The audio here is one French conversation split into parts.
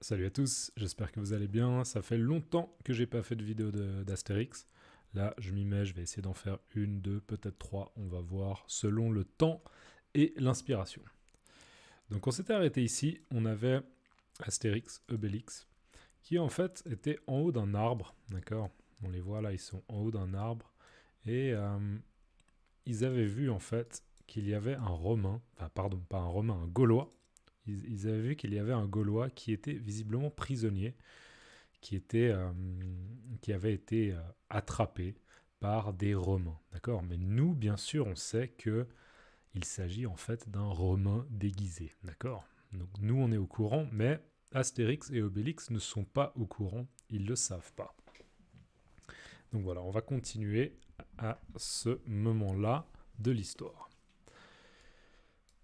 Salut à tous, j'espère que vous allez bien. Ça fait longtemps que j'ai pas fait de vidéo d'Astérix. Là, je m'y mets, je vais essayer d'en faire une, deux, peut-être trois. On va voir selon le temps et l'inspiration. Donc on s'était arrêté ici, on avait Astérix, Obélix, qui en fait était en haut d'un arbre, d'accord. On les voit là, ils sont en haut d'un arbre. Et ils avaient vu en fait qu'il y avait un Romain, enfin pardon, pas un Romain, un Gaulois. Ils avaient vu qu'il y avait un Gaulois qui était visiblement prisonnier, qui avait été attrapé par des Romains, d'accord. Mais nous, bien sûr, on sait que il s'agit en fait d'un Romain déguisé, d'accord. Donc nous, on est au courant, mais Astérix et Obélix ne sont pas au courant, ils ne le savent pas. Donc voilà, on va continuer à ce moment-là de l'histoire.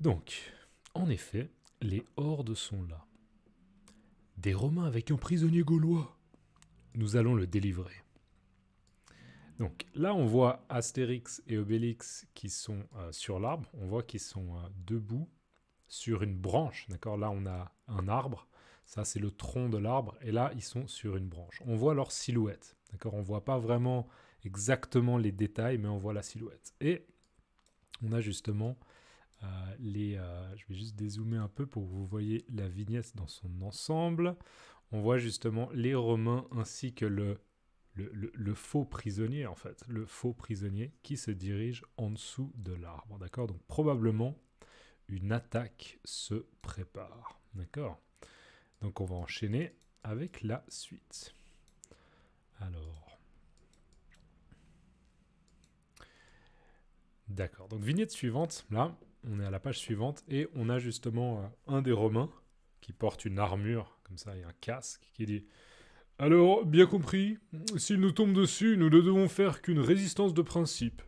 Donc, en effet, les hordes sont là. Des Romains avec un prisonnier gaulois. Nous allons le délivrer. Donc là, on voit Astérix et Obélix qui sont sur l'arbre. On voit qu'ils sont debout sur une branche. D'accord. Là, on a un arbre. Ça, c'est le tronc de l'arbre. Et là, ils sont sur une branche. On voit leur silhouette. D'accord. On ne voit pas vraiment exactement les détails, mais on voit la silhouette. Et on a justement je vais juste dézoomer un peu pour que vous voyez la vignette dans son ensemble. On voit justement les Romains ainsi que le faux prisonnier, en fait, le faux prisonnier qui se dirige en dessous de l'arbre, d'accord. Donc probablement une attaque se prépare, d'accord. Donc on va enchaîner avec la suite. Alors, d'accord. Donc vignette suivante, là, on est à la page suivante et on a justement un des Romains qui porte une armure comme ça et un casque qui dit: alors, bien compris, s'il nous tombe dessus, nous ne devons faire qu'une résistance de principe.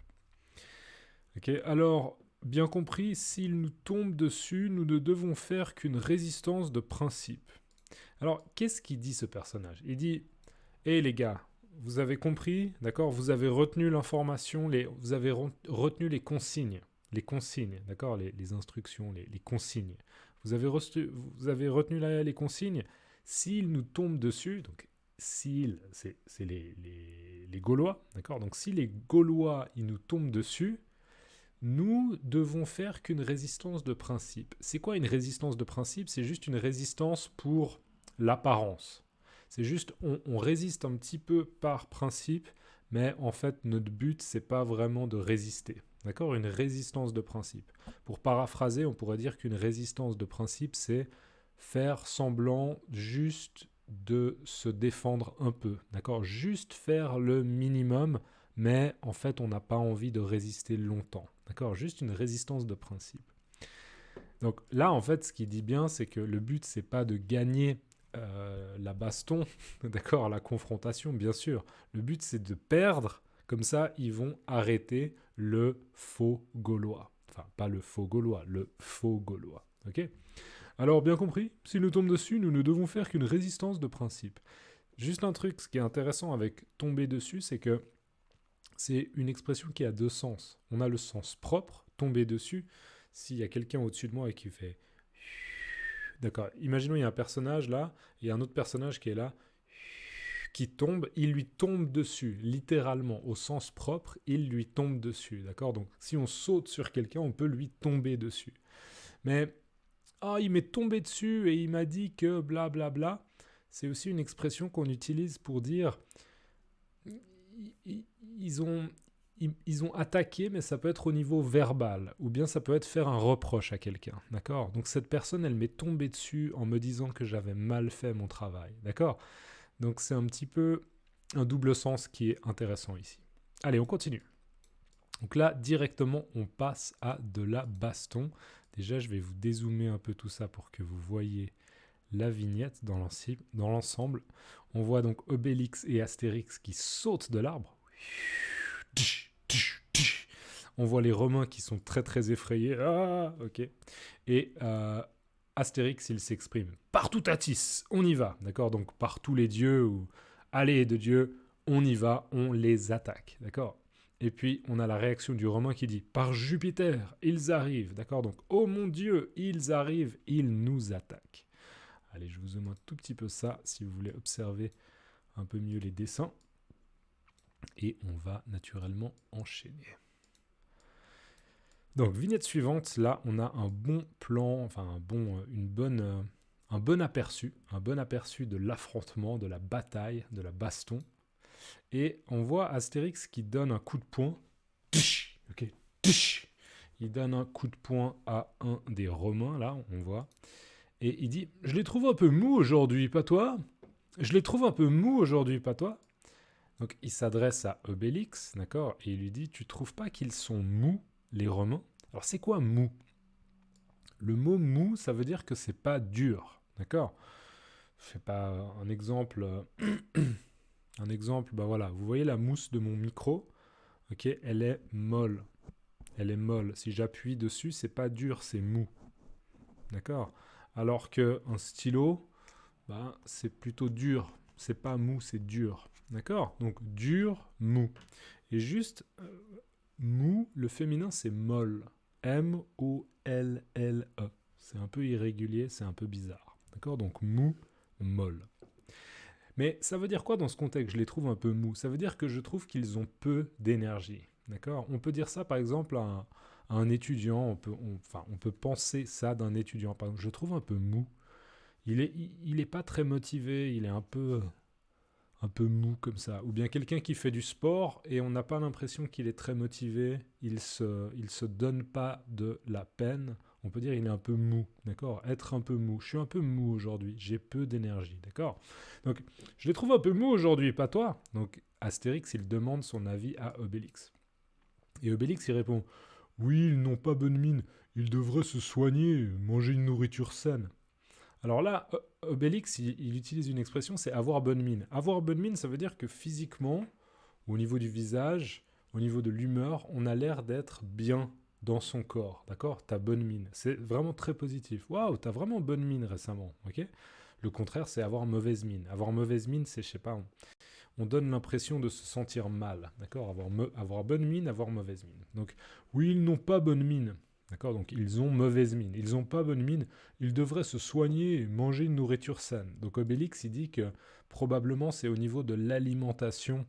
Ok, alors, bien compris, s'il nous tombe dessus, nous ne devons faire qu'une résistance de principe. Alors, qu'est-ce qu'il dit ce personnage? Il dit: hé les gars, vous avez compris, d'accord? Vous avez retenu l'information, vous avez retenu les consignes, d'accord? Les instructions, les consignes. Vous avez retenu les consignes. S'il nous tombe dessus, donc s'il, c'est les Gaulois, d'accord? Donc si les Gaulois, ils nous tombent dessus, nous devons faire qu'une résistance de principe. C'est quoi une résistance de principe? C'est juste une résistance pour l'apparence. C'est juste, on résiste un petit peu par principe, mais en fait, notre but, c'est pas vraiment de résister. D'accord? Une résistance de principe. Pour paraphraser, on pourrait dire qu'une résistance de principe, c'est faire semblant juste de se défendre un peu. D'accord? Juste faire le minimum, mais en fait, on n'a pas envie de résister longtemps. D'accord? Juste une résistance de principe. Donc là, en fait, ce qu'il dit bien, c'est que le but, c'est pas de gagner la baston, d'accord, la confrontation, bien sûr. Le but, c'est de perdre. Comme ça, ils vont arrêter le faux Gaulois. Enfin, pas le faux Gaulois, le faux Gaulois. Ok? Alors, bien compris, s'il nous tombe dessus, nous ne devons faire qu'une résistance de principe. Juste un truc, ce qui est intéressant avec tomber dessus, c'est que c'est une expression qui a deux sens. On a le sens propre, tomber dessus. S'il y a quelqu'un au-dessus de moi et qui fait... D'accord, imaginons il y a un personnage là, et un autre personnage qui est là, qui tombe, il lui tombe dessus, littéralement, au sens propre, il lui tombe dessus, d'accord. Donc si on saute sur quelqu'un, on peut lui tomber dessus. Mais, il m'est tombé dessus et il m'a dit que blablabla, bla bla, c'est aussi une expression qu'on utilise pour dire... Ils ont attaqué, mais ça peut être au niveau verbal, ou bien ça peut être faire un reproche à quelqu'un, d'accord? Donc cette personne, elle m'est tombée dessus en me disant que j'avais mal fait mon travail, d'accord? Donc c'est un petit peu un double sens qui est intéressant ici. Allez, on continue. Donc là, directement, on passe à de la baston. Déjà, je vais vous dézoomer un peu tout ça pour que vous voyez la vignette dans l'ensemble. On voit donc Obélix et Astérix qui sautent de l'arbre. On voit les Romains qui sont très très effrayés. Ah, ok. Et Astérix, il s'exprime: partout Tatis, on y va. D'accord? Donc par tous les dieux, ou allez de Dieu, on y va, on les attaque. D'accord? Et puis on a la réaction du Romain qui dit: par Jupiter, ils arrivent. D'accord? Donc oh mon Dieu, ils arrivent, ils nous attaquent. Allez, je vous zoome un tout petit peu ça, si vous voulez observer un peu mieux les dessins. Et on va naturellement enchaîner. Donc, vignette suivante, là, on a un bon plan, enfin un bon aperçu de l'affrontement, de la bataille, de la baston. Et on voit Astérix qui donne un coup de poing. Ok. Il donne un coup de poing à un des Romains, là, on voit. Et il dit, je les trouve un peu mous aujourd'hui, pas toi? Je les trouve un peu mous aujourd'hui, pas toi? Donc il s'adresse à Obélix, d'accord? Et il lui dit, tu trouves pas qu'ils sont mous, les Romains? Alors c'est quoi mou? Le mot mou, ça veut dire que c'est pas dur, d'accord? Je sais pas, un exemple, bah voilà, vous voyez la mousse de mon micro, ok? Elle est molle. Elle est molle. Si j'appuie dessus, c'est pas dur, c'est mou. D'accord? Alors qu'un stylo, bah, c'est plutôt dur. C'est pas mou, c'est dur. D'accord? Donc dur, mou. Et juste, mou, le féminin, c'est molle. M-O-L-L-E. C'est un peu irrégulier, c'est un peu bizarre. D'accord? Donc mou, molle. Mais ça veut dire quoi dans ce contexte? Je les trouve un peu mous. Ça veut dire que je trouve qu'ils ont peu d'énergie. D'accord? On peut dire ça par exemple à un étudiant. On peut penser ça d'un étudiant. Par exemple, je le trouve un peu mou. Il est pas très motivé. Il est un peu mou comme ça. Ou bien quelqu'un qui fait du sport et on n'a pas l'impression qu'il est très motivé. Il se donne pas de la peine. On peut dire il est un peu mou, d'accord? Être un peu mou. Je suis un peu mou aujourd'hui. J'ai peu d'énergie, d'accord? Donc, je les trouve un peu mou aujourd'hui, pas toi? Donc, Astérix, il demande son avis à Obélix. Et Obélix, il répond, oui, ils n'ont pas bonne mine. Ils devraient se soigner, manger une nourriture saine. Alors là, Obélix, il utilise une expression, c'est avoir bonne mine. Avoir bonne mine, ça veut dire que physiquement, au niveau du visage, au niveau de l'humeur, on a l'air d'être bien dans son corps, d'accord? T'as bonne mine. C'est vraiment très positif. Waouh, t'as vraiment bonne mine récemment, ok? Le contraire, c'est avoir mauvaise mine. Avoir mauvaise mine, c'est, je sais pas, on donne l'impression de se sentir mal, d'accord? Avoir bonne mine, avoir mauvaise mine. Donc, oui, ils n'ont pas bonne mine. D'accord, donc ils ont mauvaise mine, ils n'ont pas bonne mine, ils devraient se soigner et manger une nourriture saine. Donc Obélix, il dit que probablement c'est au niveau de l'alimentation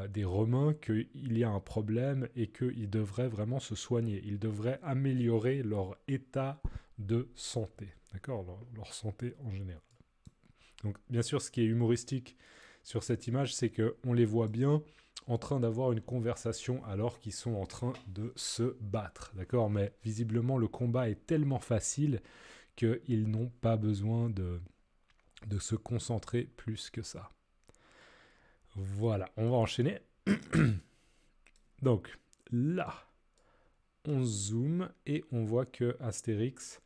des Romains qu'il y a un problème et qu'ils devraient vraiment se soigner. Ils devraient améliorer leur état de santé, d'accord, leur santé en général. Donc bien sûr, ce qui est humoristique sur cette image, c'est qu'on les voit bien en train d'avoir une conversation alors qu'ils sont en train de se battre, d'accord? Mais visiblement, le combat est tellement facile qu'ils n'ont pas besoin de se concentrer plus que ça. Voilà, on va enchaîner. Donc, là, on zoome et on voit que Astérix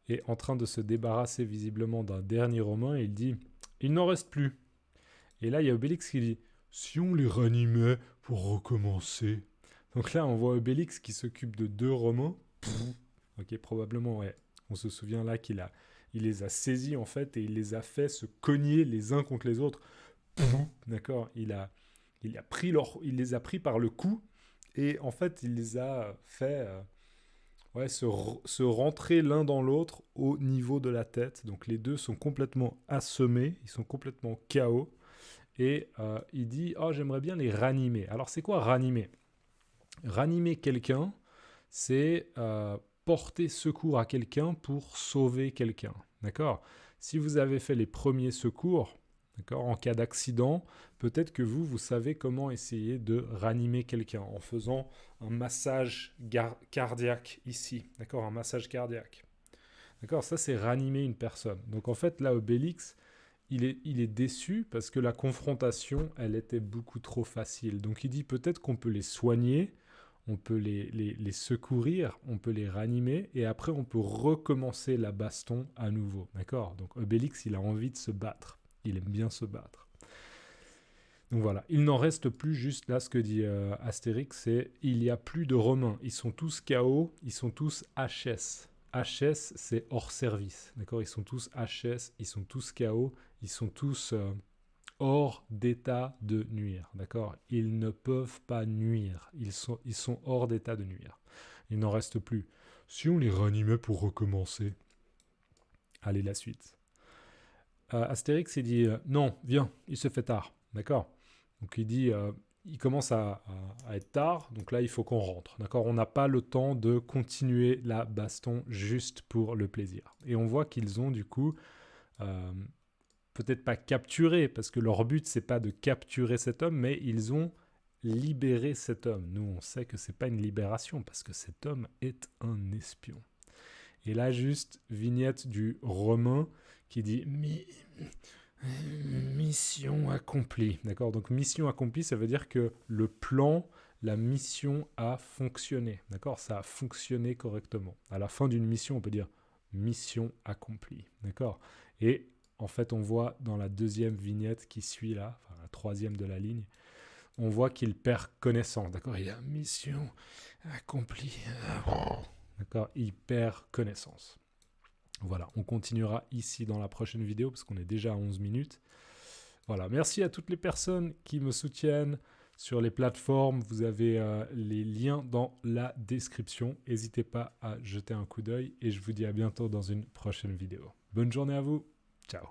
est en train de se débarrasser visiblement d'un dernier Romain et il dit « Il n'en reste plus ». Et là, il y a Obélix qui dit « Si on les ranimait pour recommencer ». Donc là, on voit Obélix qui s'occupe de 2 Romains. Ok, probablement, ouais. On se souvient là il les a saisis en fait et il les a fait se cogner les uns contre les autres. D'accord, il les a pris par le cou et en fait, il les a fait se rentrer l'un dans l'autre au niveau de la tête. Donc les deux sont complètement assommés, ils sont complètement KO. Et il dit « Oh, j'aimerais bien les ranimer ». Alors, c'est quoi ranimer? Ranimer quelqu'un, c'est porter secours à quelqu'un pour sauver quelqu'un. D'accord? Si vous avez fait les premiers secours, d'accord, en cas d'accident, peut-être que vous savez comment essayer de ranimer quelqu'un en faisant un massage cardiaque ici. D'accord? Un massage cardiaque. D'accord? Ça, c'est ranimer une personne. Donc, en fait, là, Obélix, il est déçu parce que la confrontation, elle était beaucoup trop facile. Donc il dit peut-être qu'on peut les soigner, on peut les secourir, on peut les ranimer, et après on peut recommencer la baston à nouveau. D'accord? Donc Obélix, il a envie de se battre. Il aime bien se battre. Donc voilà, il n'en reste plus juste là ce que dit Astérix, c'est il n'y a plus de Romains. Ils sont tous KO, ils sont tous HS. HS, c'est hors service. D'accord? Ils sont tous HS, ils sont tous KO, ils sont tous hors d'état de nuire. D'accord? Ils ne peuvent pas nuire. Ils sont hors d'état de nuire. Il n'en reste plus. Si on les ranimait pour recommencer. Allez, la suite. Astérix, il dit non, viens, il se fait tard. D'accord? Donc il dit il commence à être tard, donc là il faut qu'on rentre. D'accord? On n'a pas le temps de continuer la baston juste pour le plaisir. Et on voit qu'ils ont du coup peut-être pas capturé, parce que leur but c'est pas de capturer cet homme, mais ils ont libéré cet homme. Nous on sait que c'est pas une libération, parce que cet homme est un espion. Et là juste vignette du Romain qui dit mission accomplie. D'accord? Donc mission accomplie, ça veut dire que le plan, la mission a fonctionné. D'accord? Ça a fonctionné correctement. À la fin d'une mission, on peut dire mission accomplie. D'accord? Et en fait, on voit dans la deuxième vignette qui suit là, enfin la troisième de la ligne, on voit qu'il perd connaissance. D'accord? Il a mission accomplie. D'accord? Il perd connaissance. Voilà, on continuera ici dans la prochaine vidéo parce qu'on est déjà à 11 minutes. Voilà, merci à toutes les personnes qui me soutiennent sur les plateformes. Vous avez les liens dans la description. N'hésitez pas à jeter un coup d'œil et je vous dis à bientôt dans une prochaine vidéo. Bonne journée à vous. Ciao.